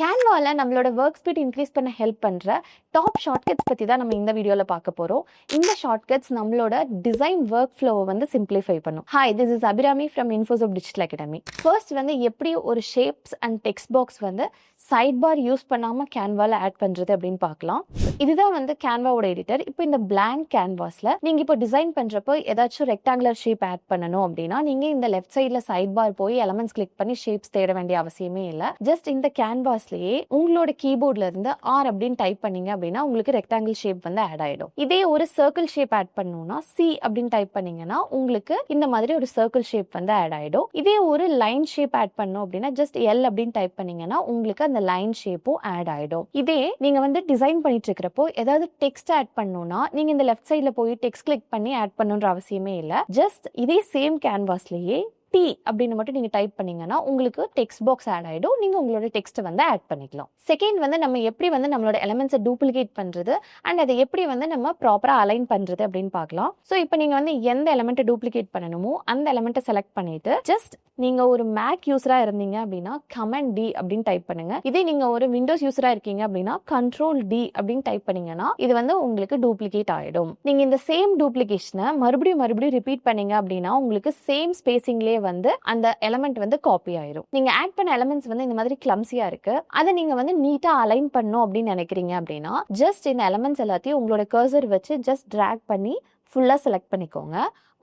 கேன்வால நம்மளோட work speed increase பண்ண help பண்ற டாப் ஷார்ட்கட்ஸ் பத்தி தான் நம்ம இந்த வீடியோல பார்க்க போறோம். இந்த ஷார்ட்கட்ஸ் நம்மளோட டிசைன் ஒர்க் ஃப்ளோவை வந்து சிம்பிளிஃபை பண்ணும். Hi, this is Abirami from இன்ஃபோசோப் டிஜிட்டல் அகாடமி. ஃபர்ஸ்ட் வந்து எப்படி ஒரு ஷேப்ஸ் அண்ட் டெக்ஸ்ட் பாக்ஸ் வந்து சைட் பார் யூஸ் பண்ணாம கேன்வால ஆட் பண்றது அப்படின்னு பார்க்கலாம். இதுதான் வந்து கேன்வாவோட எடிட்டர். இப்போ இந்த பிளாங்க் கேன்வாஸ்ல நீங்க இப்போ டிசைன் பண்றப்போ ஏதாச்சும் ரெக்டாங்குலர் ஷேப் ஆட் பண்ணணும் அப்படின்னா நீங்க இந்த லெஃப்ட் சைட்ல சைட் பார் போய் எலமெண்ட்ஸ் கிளிக் பண்ணி ஷேப்ஸ் தேட வேண்டிய அவசியமே இல்லை. ஜஸ்ட் இந்த கேன்வாஸ்லயே உங்களோட கீபோர்ட்ல இருந்து ஆர் அப்படின்னு டைப் பண்ணீங்க அப்படின்னா உங்களுக்கு ரெக்டாங்கிள் ஷேப் வந்து ஆட் ஆயிடும். இதே ஒரு சர்க்கிள் ஷேப் ஆட் பண்ணணும்னா சி அப்படின்னு டைப் பண்ணீங்கன்னா உங்களுக்கு இந்த மாதிரி ஒரு சர்க்கிள் ஷேப் வந்து ஆட் ஆயிடும். இதே ஒரு லைன் ஷேப் ஆட் பண்ணணும் அப்படின்னா ஜஸ்ட் எல் அப்படின்னு டைப் பண்ணீங்கன்னா உங்களுக்கு அந்த லைன் ஷேப்பும் ஆட் ஆயிடும். இதே நீங்க வந்து டிசைன் பண்ணிட்டு இருக்கிறப்போ ஏதாவது டெக்ஸ்ட் ஆட் பண்ணணும்னா நீங்க இந்த லெஃப்ட் சைட்ல போய் டெக்ஸ்ட் கிளிக் பண்ணி ஆட் பண்ணணுன்ற அவசியமே இல்லை. ஜஸ்ட் இதே சேம் கேன்வாஸ்லயே டி அப்படின்னு மட்டும் நீங்க டைப் பண்ணீங்கன்னா உங்களுக்கு டெக்ஸ்ட் பாக்ஸ் ஆட் ஆயிடும். நீங்க உங்களோட டெக்ஸ்ட் வந்து ஆட் பண்ணிக்கலாம். செகண்ட் வந்து நம்ம எப்படி வந்து நம்மளோட எலிமெண்ட்ஸை டூப்ளிகேட் பண்றது அண்ட் அதை எப்படி வந்து நம்ம ப்ராப்பரா அலைன் பண்றது அப்படின்னு பார்க்கலாம். ஸோ இப்போ நீங்க வந்து எந்த எலிமெண்ட்டை டூப்ளிகேட் பண்ணணுமோ அந்த எலிமெண்ட்டை செலக்ட் பண்ணிட்டு ஜஸ்ட் நீங்க ஒரு மேக் யூஸரா இருந்தீங்க அப்படின்னா கமெண்ட் டி அப்படின்னு டைப் பண்ணுங்க. இதே நீங்க ஒரு விண்டோஸ் யூஸரா இருக்கீங்க அப்படின்னா கண்ட்ரோல் டி அப்படின்னு டைப் பண்ணீங்கன்னா இது வந்து உங்களுக்கு டூப்ளிகேட் ஆயிடும். நீங்க இந்த சேம் டூப்ளிகேஷனை மறுபடியும் ரிப்பீட் பண்ணீங்க அப்படின்னா உங்களுக்கு சேம் ஸ்பேசிங்லேயே வந்து அந்த எலிமெண்ட் வந்து காப்பி ஆயிரும். நீங்க ஆட் பண்ண எலிமெண்ட்ஸ் வந்து இந்த மாதிரி கிளம்சியா இருக்கு, அதை நீங்க வந்து நீட்டா அலைன் பண்ணணும் அப்படின்னு நினைக்கிறீங்க அப்படின்னா ஜஸ்ட் இந்த எலிமெண்ட்ஸ் எல்லாத்தையும் உங்களோட கர்சர் வச்சு ஜஸ்ட் டிராக் பண்ணி ஃபுல்லா செலக்ட் பண்ணிக்கோங்க.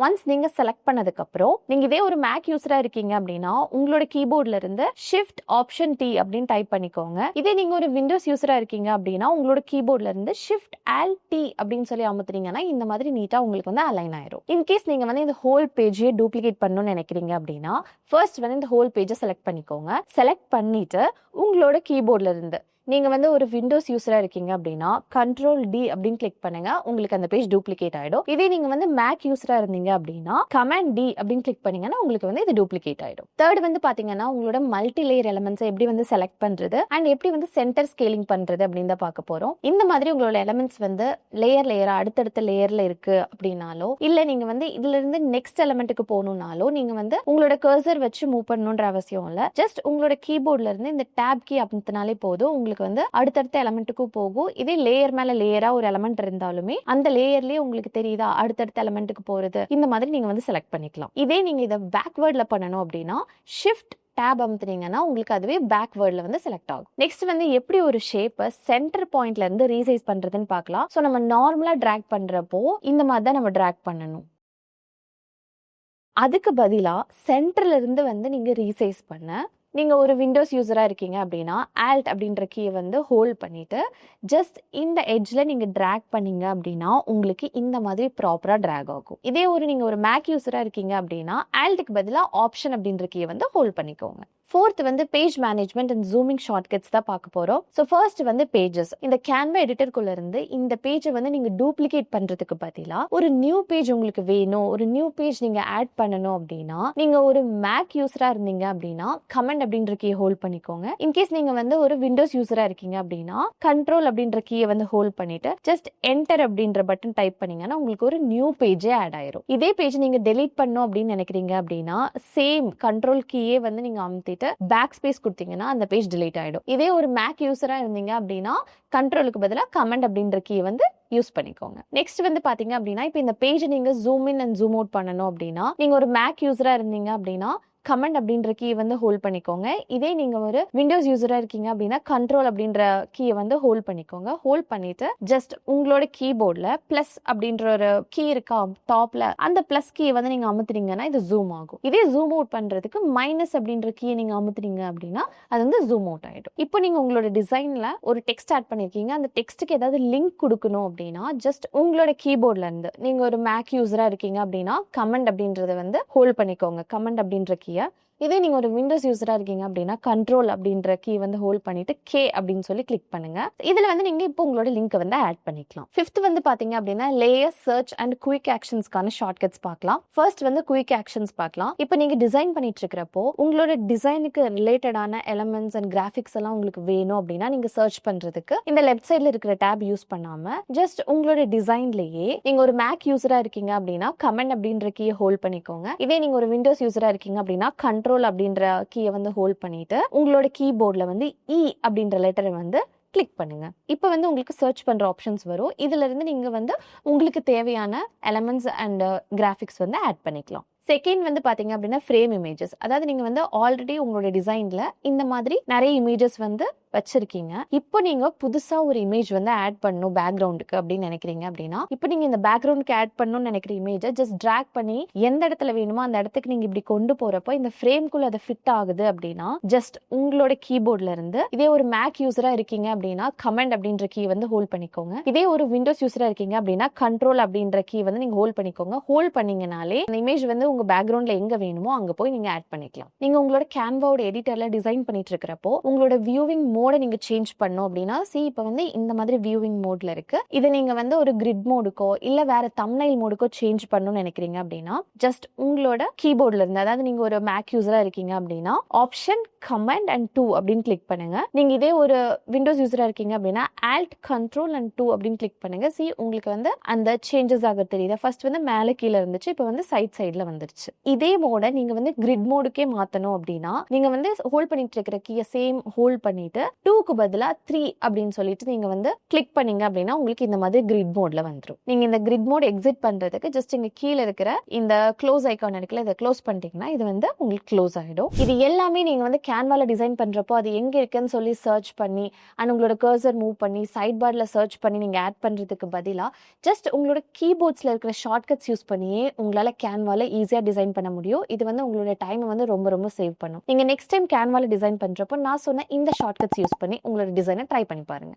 ஒன்ஸ் நீங்க செலக்ட் பண்ணதுக்கு அப்புறம் நீங்க இதே ஒரு மேக் யூஸரா இருக்கீங்க அப்படின்னா உங்களோட கீபோர்ட்ல இருந்து ஷிஃப்ட் ஆப்ஷன் டி அப்படின்னு டைப் பண்ணிக்கோங்க. இதே நீங்க ஒரு விண்டோஸ் யூஸரா இருக்கீங்க அப்படின்னா உங்களோட கீபோர்ட்ல இருந்து ஷிஃப்ட் ஆல் டி அப்படின்னு சொல்லி அமுத்துறீங்கன்னா இந்த மாதிரி நீட்டா உங்களுக்கு வந்து அலைன் ஆயிரும். இன்கேஸ் நீங்க வந்து இந்த ஹோல் பேஜையே டூப்ளிகேட் பண்ணணும்னு நினைக்கிறீங்க அப்படின்னா ஃபர்ஸ்ட் வந்து இந்த ஹோல் பேஜை செலக்ட் பண்ணிக்கோங்க. செலக்ட் பண்ணிட்டு உங்களோட கீபோர்ட்ல இருந்து நீங்க வந்து ஒரு விண்டோஸ் யூஸரா இருக்கீங்க அப்படின்னா கண்ட்ரோல் டி அப்படின்னு கிளிக் பண்ணுங்க, உங்களுக்கு அந்த பேஜ் டூப்ளிகேட் ஆயிடும். இதே நீங்க வந்து மேக் யூஸரா இருந்தீங்க அப்படின்னா கமாண்ட் டி அப்படின்னு கிளிக் பண்ணீங்கன்னா உங்களுக்கு வந்து இது டூப்ளிகேட் ஆயிடும். தேர்ட் வந்து பாத்தீங்கன்னா உங்களோட மல்டி லேயர் எலிமெண்ட்ஸை எப்படி வந்து செலக்ட் பண்றது அண்ட் எப்படி வந்து சென்டர் ஸ்கேலிங் பண்றது அப்படின்னு தான் பார்க்க போறோம். இந்த மாதிரி உங்களோட எலிமெண்ட்ஸ் வந்து லேயரா அடுத்தடுத்த லேயர்ல இருக்கு அப்படின்னாலோ இல்ல நீங்க வந்து இதுல இருந்து நெக்ஸ்ட் எலிமெண்ட்டுக்கு போகணும்னாலோ நீங்க வந்து உங்களோட கர்சர் வச்சு மூவ் பண்ணணும்ன்ற அவசியம் இல்ல. ஜஸ்ட் உங்களோட கீபோர்ட்ல இருந்து இந்த டேப் கீ அப்படினாலே போதும், உங்களுக்கு வந்து அடுத்தடுத்த எலிமெண்ட்டுக்கும் போகும். இதே லேயர் மேல லேயரா ஒரு எலிமெண்ட் இருந்தாலுமே அந்த லேயர்லயே உங்களுக்கு தெரியுதா அடுத்தடுத்த எலிமெண்ட்டுக்கு போறது, இந்த மாதிரி நீங்க வந்து செலக்ட் பண்ணிக்கலாம். இதே நீங்க இதை பேக்வேர்ட்ல பண்ணணும் அப்படின்னா ஷிஃப்ட் டேப் அமுத்துனீங்கன்னா உங்களுக்கு அதுவே பேக்வேர்ட்ல வந்து செலக்ட் ஆகும். நெக்ஸ்ட் வந்து எப்படி ஒரு ஷேப்பை சென்டர் பாயிண்ட்ல இருந்து ரீசைஸ் பண்றதுன்னு பார்க்கலாம். ஸோ நம்ம நார்மலா டிராக் பண்றப்போ இந்த மாதிரி தான் நம்ம டிராக் பண்ணணும். அதுக்கு பதிலா சென்டர்ல இருந்து வந்து நீங்க ரீசைஸ் பண்ண நீங்க ஒரு விண்டோஸ் யூஸரா இருக்கீங்க அப்படின்னா ஆல்ட் அப்படின்ற கீயை வந்து ஹோல்ட் பண்ணிட்டு ஜஸ்ட் இந்த எட்ஜ்ல நீங்க டிராக் பண்ணீங்க அப்படின்னா உங்களுக்கு இந்த மாதிரி ப்ராப்பரா டிராக் ஆகும். இதே நீங்க ஒரு மேக் யூஸரா இருக்கீங்க அப்படின்னா ஆல்ட்டுக்கு பதிலா ஆப்ஷன் அப்படின்ற கீயை வந்து ஹோல்ட் பண்ணிக்கோங்க. ஃபோர்த் வந்து page management and zooming shortcuts தான் பார்க்க போறோம். ஸோ ஃபர்ஸ்ட் வந்து பேஜஸ். இந்த கேன்வா எடிட்டருக்குள்ள இருந்து இந்த பேஜை வந்து நீங்க டூப்ளிகேட் பண்றதுக்கு பதிலா ஒரு நியூ பேஜ் உங்களுக்கு வேணும், ஒரு நியூ பேஜ் நீங்க ஆட் பண்ணணும் அப்படின்னா நீங்க ஒரு மேக் யூஸரா இருந்தீங்க அப்படின்னா கமெண்ட் அப்படின்ற கீயை ஹோல்ட் பண்ணிக்கோங்க. இன்கேஸ் நீங்க வந்து ஒரு விண்டோஸ் யூஸரா இருக்கீங்க அப்படின்னா கண்ட்ரோல் அப்படின்ற கீயை வந்து ஹோல்ட் பண்ணிட்டு ஜஸ்ட் என்டர் அப்படின்ற பட்டன் டைப் பண்ணீங்கன்னா உங்களுக்கு ஒரு நியூ பேஜே ஆட் ஆயிரும். இதே பேஜ் நீங்க டெலீட் பண்ணணும் அப்படின்னு நினைக்கிறீங்க அப்படின்னா சேம் கண்ட்ரோல் கீயே வந்து நீங்க அமுத்தி பேக் ஸ்பேஸ் கொடுத்தீங்கன்னா அந்த பேஜ் டிலீட் ஆயிடும். இதே ஒரு மேக் யூஸரா இருந்தீங்க அப்படின்னா கண்ட்ரோலுக்கு பதிலா கமெண்ட் அப்படின்ற கீ வந்து யூஸ் பண்ணிக்கோங்க. நெக்ஸ்ட் வந்து பாத்தீங்க அப்படின்னா இப்போ இந்த பேஜ் நீங்க zoom in and zoom out பண்ணணும் அப்படின்னா நீங்க ஒரு மேக் யூஸரா இருந்தீங்க அப்படின்னா கமெண்ட் அப்படின்ற கீ வந்து ஹோல்ட் பண்ணிக்கோங்க. இதே நீங்க ஒரு விண்டோஸ் யூஸரா இருக்கீங்க அப்படின்னா கண்ட்ரோல் அப்படின்ற கீயை வந்து ஹோல்ட் பண்ணிக்கோங்க. ஹோல்ட் பண்ணிட்டு ஜஸ்ட் உங்களோட கீபோர்ட்ல பிளஸ் அப்படின்ற ஒரு கீ இருக்கா டாப்ல அந்த பிளஸ் கீயை வந்து நீங்க அமுத்துறீங்கன்னா இது ஜூம் ஆகும். இதே ஜூம் அவுட் பண்றதுக்கு மைனஸ் அப்படின்ற கீயை நீங்க அமுத்துறீங்க அப்படின்னா அது வந்து ஜூம் அவுட் ஆயிடும். இப்போ நீங்க உங்களோட டிசைன்ல ஒரு டெக்ஸ்ட் ஆட் பண்ணிருக்கீங்க, அந்த டெக்ஸ்ட்டுக்கு ஏதாவது லிங்க் கொடுக்கணும் அப்படின்னா ஜஸ்ட் உங்களோட கீபோர்ட்ல இருந்து நீங்க ஒரு மேக் யூஸரா இருக்கீங்க அப்படின்னா கமெண்ட் அப்படின்றத வந்து ஹோல்ட் பண்ணிக்கோங்க, கமெண்ட் அப்படின்ற கீ. இதே நீங்க ஒரு விண்டோஸ் யூஸரா இருக்கீங்க அப்படின்னா கண்ட்ரோல் அப்படின்ற கீ வந்து ஹோல்ட் பண்ணிட்டு கே அப்படின்னு சொல்லி கிளிக் பண்ணுங்க. இதுல வந்து நீங்க இப்போ உங்களோட லிங்க் வந்து ஆட் பண்ணிக்கலாம். ஃபிஃப்த் வந்து பாத்தீங்க அப்படின்னா லேயர் சர்ச் அண்ட் குயிக் ஆக்ஷன்ஸ்க்கான ஷார்ட்கட்ஸ் பார்க்கலாம். ஃபர்ஸ்ட் வந்து குயிக் ஆக்ஷன்ஸ் பார்க்கலாம். இப்போ நீங்க டிசைன் பண்ணிட்டு இருக்கிறப்போ உங்களோட டிசைனுக்கு ரிலேட்டடான எலிமெண்ட்ஸ் அண்ட் கிராஃபிக்ஸ் எல்லாம் உங்களுக்கு வேணும் அப்படின்னா நீங்க சர்ச் பண்றதுக்கு இந்த லெஃப்ட் சைட்ல இருக்கிற டேப் யூஸ் பண்ணாம ஜஸ்ட் உங்களோட டிசைன்லயே நீங்க ஒரு மேக் யூஸரா இருக்கீங்க அப்படின்னா கமெண்ட் அப்படின்ற கீயை ஹோல்ட் பண்ணிக்கோங்க. இதே நீங்க ஒரு விண்டோஸ் யூஸரா இருக்கீங்க அப்படின்னா கண்ட்ரோல் கண்ட்ரோல் அப்படின்ற கீயை வந்து ஹோல்ட் பண்ணிட்டு உங்களோட கீபோர்டில் வந்து இ அப்படின்ற லெட்டரை வந்து கிளிக் பண்ணுங்க. இப்போ வந்து உங்களுக்கு சர்ச் பண்ற ஆப்ஷன்ஸ் வரும். இதுல இருந்து நீங்க வந்து உங்களுக்கு தேவையான எலமெண்ட்ஸ் அண்ட் கிராஃபிக்ஸ் வந்து ஆட் பண்ணிக்கலாம். செகண்ட் வந்து பாத்தீங்க அப்படின்னா ஃப்ரேம் இமேஜஸ். அதாவது நீங்க வந்து ஆல்ரெடி உங்களோட டிசைன்ல இந்த மாதிரி நிறைய இமேஜஸ் வந்து வச்சிருக்கீங்க. இப்போ நீங்க புதுசா ஒரு இமேஜ் வந்து ஆட் பண்ணணும் பேக்ரவுண்டுக்கு அப்படின்னு நினைக்கிறீங்க அப்படின்னா, இப்போ நீங்க இந்த பேக்ரவுண்டுக்கு ஆட் பண்ணணும்னு நினைக்கிற இமேஜை ஜஸ்ட் டிராக் பண்ணி எந்த இடத்துல வேணுமோ அந்த இடத்துக்கு நீங்க இப்படி கொண்டு போறப்போ இந்த ஃப்ரேம்குள்ள அது ஃபிட் ஆகுது அப்படின்னா ஜஸ்ட் உங்களோட கீபோர்ட்ல இருந்து, இதே ஒரு மேக் யூசரா இருக்கீங்க அப்படின்னா கமெண்ட் அப்படின்ற கீ வந்து ஹோல்ட் பண்ணிக்கோங்க. இதே ஒரு விண்டோஸ் யூசரா இருக்கீங்க அப்படின்னா கண்ட்ரோல் அப்படின்ற கீ வந்து நீங்க ஹோல்ட் பண்ணிக்கோங்க. ஹோல்ட் பண்ணீங்கனாலே அந்த இமேஜ் வந்து உங்க பேக்ரவுண்ட்ல எங்க வேணுமோ அங்க போய் நீங்க ஆட் பண்ணிக்கலாம். நீங்க உங்களோட கேன்வாவோட எடிட்டர்ல டிசைன் பண்ணிட்டு இருக்கிறப்போ உங்களோட வியூவிங் மோட நீங்க சேஞ்ச் பண்ணணும் அப்படின்னா இப்போ வந்து இந்த மாதிரி வியூவிங் மோட்ல இருக்கு. இதை நீங்க வந்து ஒரு கிரிட் மோடுக்கோ இல்ல வேற தம்ப்நெயில் மோடுக்கோ சேஞ்ச் பண்ணணும்னு நினைக்கிறீங்க அப்படின்னா ஜஸ்ட் உங்களோட கீபோர்ட்ல இருந்து, அதாவது நீங்க ஒரு மேக் யூசரா இருக்கீங்க அப்படின்னா ஆப்ஷன் கமாண்ட் அண்ட் 2 அப்படின்னு கிளிக் பண்ணுங்க. நீங்க இதே ஒரு விண்டோஸ் யூசரா இருக்கீங்க அப்படின்னா ஆல்ட் கண்ட்ரோல் அண்ட் 2 அப்படின்னு கிளிக் பண்ணுங்க. உங்களுக்கு வந்து அந்த சேஞ்சஸ் ஆக தெரியுது. ஃபர்ஸ்ட் வந்து மேலே கீழே இருந்துச்சு, இப்போ வந்து சைட்ல வந்துருச்சு. இதே மோட நீங்க வந்து கிரிட் மோடுக்கே மாத்தணும் அப்படின்னா நீங்க வந்து ஹோல்ட் பண்ணிட்டு இருக்கிற கீயை சேம் ஹோல்ட் பண்ணிட்டு 2க்கு பதிலா 3 அப்படின்னு சொல்லிட்டு நீங்க வந்து கிளிக் பண்ணீங்க அப்படின்னா உங்களுக்கு இந்த மாதிரி கிரிட் மோட்ல வந்துடும். நீங்க இந்த கிரிட் மோட் எக்ஸிட் பண்றதுக்கு ஜஸ்ட் இங்க கீழே இருக்கிற இந்த க்ளோஸ் ஐகான் இருக்குல்ல, இதை க்ளோஸ் பண்ணிட்டீங்கன்னா இது வந்து உங்களுக்கு க்ளோஸ் ஆயிடும். இது எல்லாமே நீங்க வந்து கேன்வால டிசைன் பண்றப்போ அது எங்க இருக்குன்னு சொல்லி சர்ச் பண்ணி அண்ட் உங்களோட கர்சர் மூவ் பண்ணி சைட் பார்ல சர்ச் பண்ணி நீங்க ஆட் பண்றதுக்கு பதிலா ஜஸ்ட் உங்களோட கீபோர்ட்ஸ்ல இருக்கிற ஷார்ட்கட்ஸ் யூஸ் பண்ணியே உங்களால கேன்வால ஈஸியா டிசைன் பண்ண முடியும். இது வந்து உங்களோட டைமை வந்து ரொம்ப ரொம்ப சேவ் பண்ணும். நீங்க நெக்ஸ்ட் டைம் கேன்வால டிசைன் பண்றப்போ நான் சொன்ன இந்த ஷார்ட்கட்ஸ் யூஸ் பண்ணி உங்களோட டிசைனை ட்ரை பண்ணி பாருங்க.